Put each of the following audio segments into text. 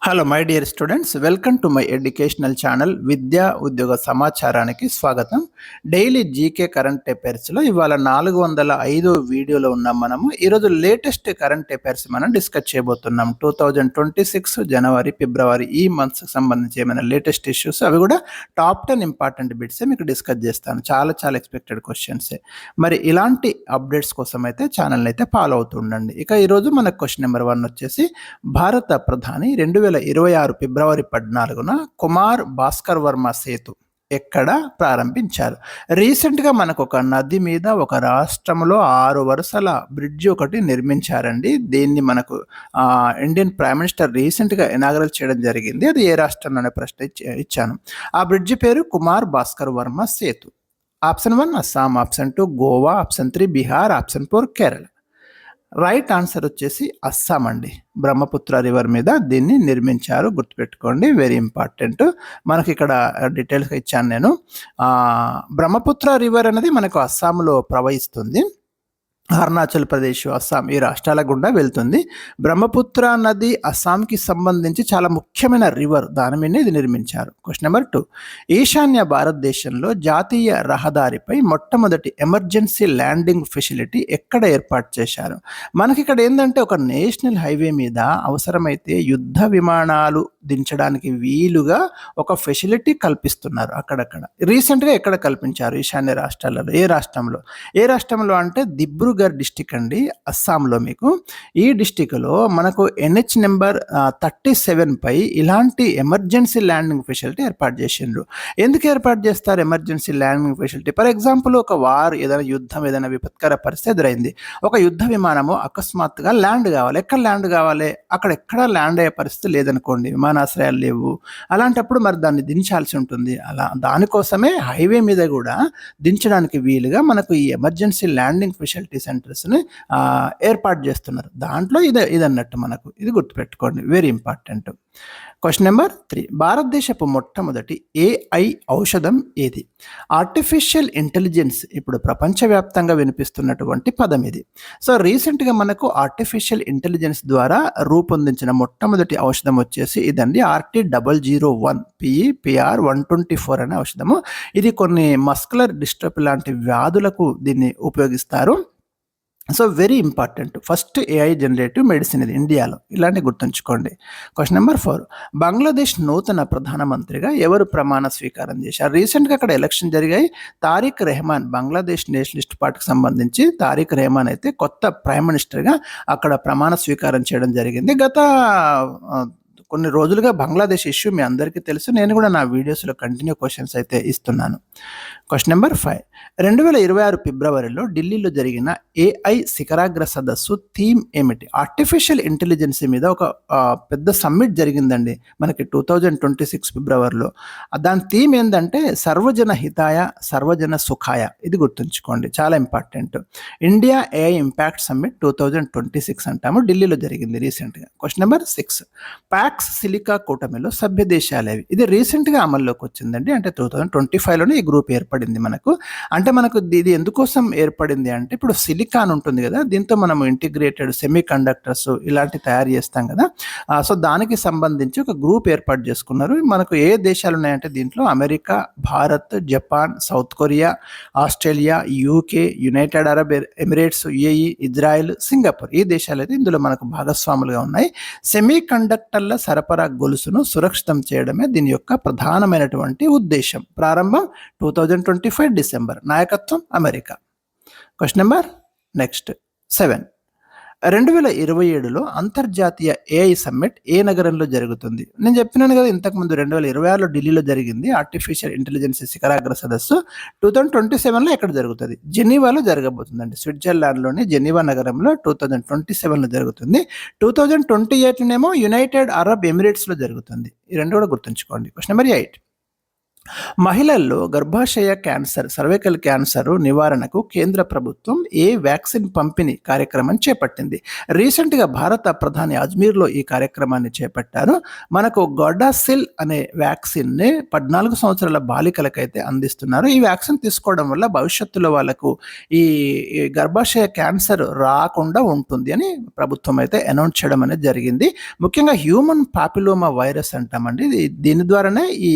Hello my dear students, welcome to my educational channel విద్యా ఉద్యోగ సమాచారానికి స్వాగతం. డైలీ జీకే కరెంట్ అఫైర్స్లో ఇవాళ 405 వీడియోలో ఉన్నాం. మనము ఈరోజు లేటెస్ట్ కరెంట్ అఫైర్స్ మనం డిస్కస్ చేయబోతున్నాం. 2026 జనవరి ఫిబ్రవరి ఈ మంత్స్కి సంబంధించి ఏమైనా లేటెస్ట్ ఇష్యూస్, అవి కూడా టాప్ 10 ఇంపార్టెంట్ బిట్సే మీకు డిస్కస్ చేస్తాను. చాలా ఎక్స్పెక్టెడ్ క్వశ్చన్సే. మరి ఇలాంటి అప్డేట్స్ కోసం అయితే ఛానల్ని అయితే ఫాలో అవుతుండండి. ఇక ఈరోజు మనకు క్వశ్చన్ నెంబర్ 1 వచ్చేసి, భారత ప్రధాని 2026 ఫిబ్రవరి 14న కుమార్ భాస్కర్ వర్మ సేతు ఎక్కడ ప్రారంభించారు? రీసెంట్గా మనకు ఒక నది మీద ఒక రాష్ట్రంలో 6 వరుసల బ్రిడ్జి ఒకటి నిర్మించారండి. దీన్ని మనకు ఇండియన్ ప్రైమ్ మినిస్టర్ రీసెంట్గా ఇనాగరల్ చేయడం జరిగింది. అది ఏ రాష్ట్రంలో అనే ప్రశ్న ఇచ్చాను. ఆ బ్రిడ్జి పేరు Kumar Bhaskar Varma Setu. Option 1 Assam, option 2 Goa, option 3 Bihar, option 4 Kerala. Right answer వచ్చేసి అస్సాం అండి. బ్రహ్మపుత్ర రివర్ మీద దీన్ని నిర్మించారు, గుర్తుపెట్టుకోండి, వెరీ ఇంపార్టెంట్. మనకి ఇక్కడ డీటెయిల్స్గా ఇచ్చాను నేను. బ్రహ్మపుత్ర రివర్ అనేది మనకు అస్సాంలో ప్రవహిస్తుంది. అరుణాచల్ ప్రదేశ్, అస్సాం ఈ రాష్ట్రాల గుండా వెళ్తుంది. బ్రహ్మపుత్ర నది అస్సాంకి సంబంధించి చాలా ముఖ్యమైన రివర్, దాని మీద ఇది నిర్మించారు. క్వశ్చన్ నెంబర్ 2, ఈశాన్య భారతదేశంలో జాతీయ రహదారిపై మొట్టమొదటి ఎమర్జెన్సీ ల్యాండింగ్ ఫెసిలిటీ ఎక్కడ ఏర్పాటు చేశారు? మనకి ఇక్కడ ఏంటంటే ఒక నేషనల్ హైవే మీద అవసరమైతే యుద్ధ విమానాలు దించడానికి వీలుగా ఒక ఫెసిలిటీ కల్పిస్తున్నారు అక్కడక్కడ. రీసెంట్గా ఎక్కడ కల్పించారు? ఈశాన్య రాష్ట్రాలలో. ఏ రాష్ట్రంలో అంటే దిబ్రూగఢ్ డిస్టిక్ అండి, అస్సాంలో. మీకు ఈ డిస్టిక్లో మనకు NH నెంబర్ 37 పై ఇలాంటి ఎమర్జెన్సీ ల్యాండింగ్ ఫెసిలిటీ ఏర్పాటు చేసిండ్రు. ఎందుకు ఏర్పాటు చేస్తారు emergency landing facility? For example, ఒక వార్, ఏదైనా యుద్ధం, ఏదైనా విపత్కర పరిస్థితి ఎదురైంది, ఒక యుద్ధ విమానము అకస్మాత్తుగా ల్యాండ్ కావాలి. ఎక్కడ ల్యాండ్ కావాలి? అక్కడ ఎక్కడా ల్యాండ్ అయ్యే పరిస్థితి లేదనుకోండి, విమానాశ్రయాలు లేవు, అలాంటప్పుడు మరి దాన్ని దించాల్సి ఉంటుంది. దానికోసమే హైవే మీద కూడా దించడానికి వీలుగా మనకు ఈ ఎమర్జెన్సీ ల్యాండింగ్ ఫెసిలిటీ సెంటర్స్ని ఏర్పాటు చేస్తున్నారు. దాంట్లో ఇది అన్నట్టు మనకు, ఇది గుర్తుపెట్టుకోండి, వెరీ ఇంపార్టెంట్. క్వశ్చన్ నెంబర్ 3, భారతదేశపు మొట్టమొదటి AI ఔషధం ఏది? ఆర్టిఫిషియల్ ఇంటెలిజెన్స్ ఇప్పుడు ప్రపంచవ్యాప్తంగా వినిపిస్తున్నటువంటి పదం ఇది. సో రీసెంట్గా మనకు ఆర్టిఫిషియల్ ఇంటెలిజెన్స్ ద్వారా రూపొందించిన మొట్టమొదటి ఔషధం వచ్చేసి ఇదండి, RT001 PEPR124 అనే ఔషధము. ఇది కొన్ని మస్కులర్ డిస్ట్రఫీ లాంటి వ్యాధులకు దీన్ని ఉపయోగిస్తారు. So very important, first AI generative medicine ఇది ఇండియాలో, ఇలాంటి గుర్తుంచుకోండి. క్వశ్చన్ నెంబర్ 4, బంగ్లాదేశ్ నూతన ప్రధానమంత్రిగా ఎవరు ప్రమాణ స్వీకారం చేశారు? రీసెంట్గా అక్కడ ఎలక్షన్ జరిగాయి. తారిక్ రెహమాన్, బంగ్లాదేశ్ నేషనలిస్ట్ పార్టీకి సంబంధించి తారిక్ రెహమాన్ అయితే కొత్త ప్రైమ్ మినిస్టర్గా అక్కడ ప్రమాణ స్వీకారం చేయడం జరిగింది. గత కొన్ని రోజులుగా బంగ్లాదేశ్ ఇష్యూ మీ అందరికీ తెలుసు, నేను కూడా నా వీడియోస్లో కంటిన్యూ క్వశ్చన్స్ అయితే ఇస్తున్నాను. క్వశ్చన్ నెంబర్ 5, 2026 ఫిబ్రవరిలో ఢిల్లీలో జరిగిన AI శిఖరాగ్ర సదస్సు థీమ్ ఏమిటి? ఆర్టిఫిషియల్ ఇంటెలిజెన్స్ మీద ఒక పెద్ద సమ్మిట్ జరిగిందండి మనకి 2026 ఫిబ్రవరిలో. దాని థీమ్ ఏంటంటే సర్వజన హితాయ సర్వజన సుఖాయ. ఇది గుర్తుంచుకోండి, చాలా important. India AI impact summit 2026 అంటాము, ఢిల్లీలో జరిగింది రీసెంట్గా. క్వశ్చన్ నెంబర్ 6, ప్యాక్స్ సిలికా కూటమిలో సభ్య దేశాలేవి? ఇది రీసెంట్గా అమల్లోకి వచ్చిందండి, అంటే 2025లోనే ఈ గ్రూప్ ఏర్పడింది మనకు. అంటే మనకు ఇది ఎందుకోసం ఏర్పడింది అంటే, ఇప్పుడు సిలికాన్ ఉంటుంది కదా, దీంతో మనం ఇంటిగ్రేటెడ్ సెమీ కండక్టర్స్ ఇలాంటి తయారు చేస్తాం కదా. సో దానికి సంబంధించి ఒక గ్రూప్ ఏర్పాటు చేసుకున్నారు. మనకు ఏ దేశాలు ఉన్నాయంటే దీంట్లో America, Bharat, Japan, south Korea, Australia, UK, United Arab Emirates, UAE, Israel, Singapore, ఈ దేశాలు అయితే ఇందులో మనకు భాగస్వాములుగా ఉన్నాయి. సెమీ కండక్టర్ల సరఫరా గొలుసును సురక్షితం చేయడమే దీని యొక్క ప్రధానమైనటువంటి ఉద్దేశం. ప్రారంభం 2025 డిసెంబర్, నాయకత్వం అమెరికా. క్వశ్చన్ నెంబర్ 7, 2027లో అంతర్జాతీయ AI సమ్మిట్ ఏ నగరంలో జరుగుతుంది? నేను చెప్పినాను కదా ఇంతకుముందు, 2026లో ఢిల్లీలో జరిగింది ఆర్టిఫిషియల్ ఇంటెలిజెన్స్ శిఖరాగ్ర సదస్సు. 2027లో ఎక్కడ జరుగుతుంది? జెనీవాలో జరగబోతుందండి, స్విట్జర్లాండ్లోని జెనీవా నగరంలో 2027లో జరుగుతుంది. 2028నేమో యునైటెడ్ అరబ్ ఎమిరేట్స్లో జరుగుతుంది. ఈ రెండు కూడా గుర్తుంచుకోండి. క్వశ్చన్ నెంబర్ 8, మహిళల్లో గర్భాశయ క్యాన్సర్, సర్వైకల్ క్యాన్సర్ నివారణకు కేంద్ర ప్రభుత్వం వ్యాక్సిన్ పంపిణీ కార్యక్రమం చేపట్టింది. రీసెంట్‌గా భారత ప్రధాని అజ్మీర్‌లో ఈ కార్యక్రమాన్ని చేపట్టారు. మనకు గార్డాసిల్ అనే వ్యాక్సిన్‌ని 14 సంవత్సరాల బాలికలకైతే అందిస్తున్నారు. ఈ వ్యాక్సిన్ తీసుకోవడం వల్ల భవిష్యత్తులో వాళ్ళకు ఈ గర్భాశయ క్యాన్సర్ రాకుండా ఉంటుంది అని ప్రభుత్వం అయితే అనౌన్స్ చేయడం అనేది జరిగింది. ముఖ్యంగా హ్యూమన్ పాపిలోమా వైరస్ అంటామండి. దీని ద్వారానే ఈ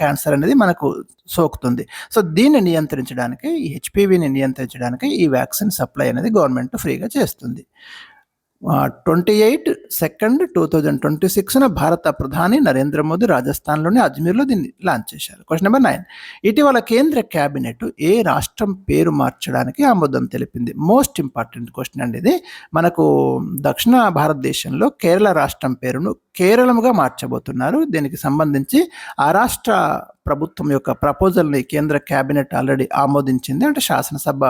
క్యాన్సర్ అనేది మనకు సోకుతుంది. సో దీన్ని నియంత్రించడానికి, ఈ హెచ్‌పివిని నియంత్రించడానికి ఈ వ్యాక్సిన్ సప్లై అనేది గవర్నమెంట్ ఫ్రీగా చేస్తుంది. 28/2/2026న భారత ప్రధాని నరేంద్ర మోదీ రాజస్థాన్‌లోని అజ్మీర్‌లో దీన్ని లాంచ్ చేశారు. Question number 9. ఇటీవల కేంద్ర క్యాబినెట్ ఏ రాష్ట్రం పేరు మార్చడానికి ఆమోదం తెలిపింది? మోస్ట్ ఇంపార్టెంట్ క్వెషన్ అండి ఇది. మనకు దక్షిణ భారతదేశంలో కేరళ రాష్ట్రం పేరును కేరళంగా మార్చబోతున్నారు. దీనికి సంబంధించి ఆ రాష్ట్ర ప్రభుత్వం యొక్క ప్రపోజల్ని కేంద్ర క్యాబినెట్ ఆల్రెడీ ఆమోదించింది. అంటే శాసనసభ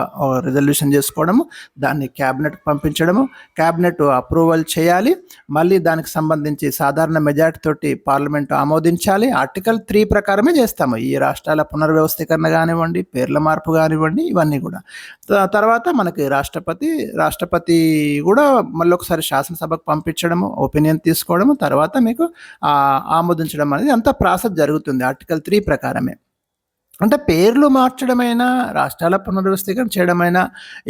రిజల్యూషన్ చేసుకోవడము, దాన్ని క్యాబినెట్కి పంపించడము, క్యాబినెట్ అప్రూవల్ చేయాలి, మళ్ళీ దానికి సంబంధించి సాధారణ మెజార్టీ తోటి పార్లమెంట్ ఆమోదించాలి. ఆర్టికల్ 3 ప్రకారమే చేస్తాము ఈ రాష్ట్రాల పునర్వ్యవస్థీకరణ కానివ్వండి, పేర్ల మార్పు కానివ్వండి, ఇవన్నీ కూడా. తర్వాత మనకి రాష్ట్రపతి కూడా మళ్ళీ ఒకసారి శాసనసభకు పంపించడము, ఒపీనియన్ తీసుకోవడము, తర్వాత మీకు ఆమోదించడం అనేది అంత ప్రాసెస్ జరుగుతుంది ఆర్టికల్ 3 ప్రకారమే. అంటే పేర్లు మార్చడమైనా, రాష్ట్రాల పునర్వ్యవస్థీకరణ చేయడమైనా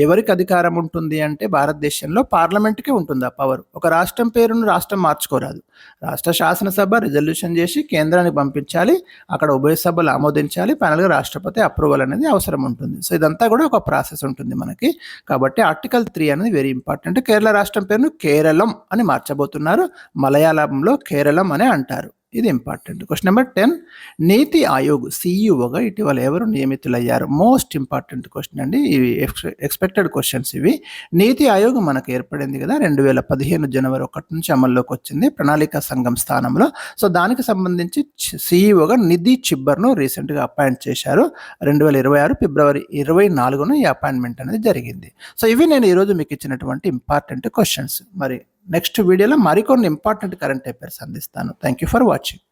ఎవరికి అధికారం ఉంటుంది అంటే భారతదేశంలో పార్లమెంట్‌కే ఉంటుంది ఆ పవర్. ఒక రాష్ట్రం పేరును రాష్ట్రం మార్చుకోరాదు. రాష్ట్ర శాసనసభ రిజల్యూషన్ చేసి కేంద్రానికి పంపించాలి. అక్కడ ఉభయ సభలు ఆమోదించాలి. ఫైనల్‌గా రాష్ట్రపతి అప్రూవల్ అనేది అవసరం ఉంటుంది. సో ఇదంతా కూడా ఒక ప్రాసెస్ ఉంటుంది మనకి. కాబట్టి ఆర్టికల్ 3 అనేది వెరీ ఇంపార్టెంట్. కేరళ రాష్ట్రం పేరును కేరళం అని మార్చబోతున్నారు. మలయాళంలో కేరళం అనే అంటారు. ఇది ఇంపార్టెంట్. Question number 10. నీతి ఆయోగ్ సీఈఓగా ఇటీవల ఎవరు నియమితులయ్యారు? మోస్ట్ ఇంపార్టెంట్ క్వెషన్ అండి. ఇవి ఎక్స్పెక్టెడ్ క్వశ్చన్స్ ఇవి. నీతి ఆయోగ్ మనకు ఏర్పడింది కదా 2015 జనవరి 1 నుంచి అమల్లోకి వచ్చింది ప్రణాళికా సంఘం స్థానంలో. సో దానికి సంబంధించి సీఈఓగా నిధి చిబ్బర్ను రీసెంట్గా అపాయింట్ చేశారు. 2026 ఫిబ్రవరి 24న ఈ అపాయింట్మెంట్ అనేది జరిగింది. సో ఇవి నేను ఈరోజు మీకు ఇచ్చినటువంటి ఇంపార్టెంట్ క్వశ్చన్స్. మరి నెక్స్ట్ వీడియోలో మరికొన్ని ఇంపార్టెంట్ కరెంట్ అఫైర్స్ అందిస్తాను. Thank you for watching.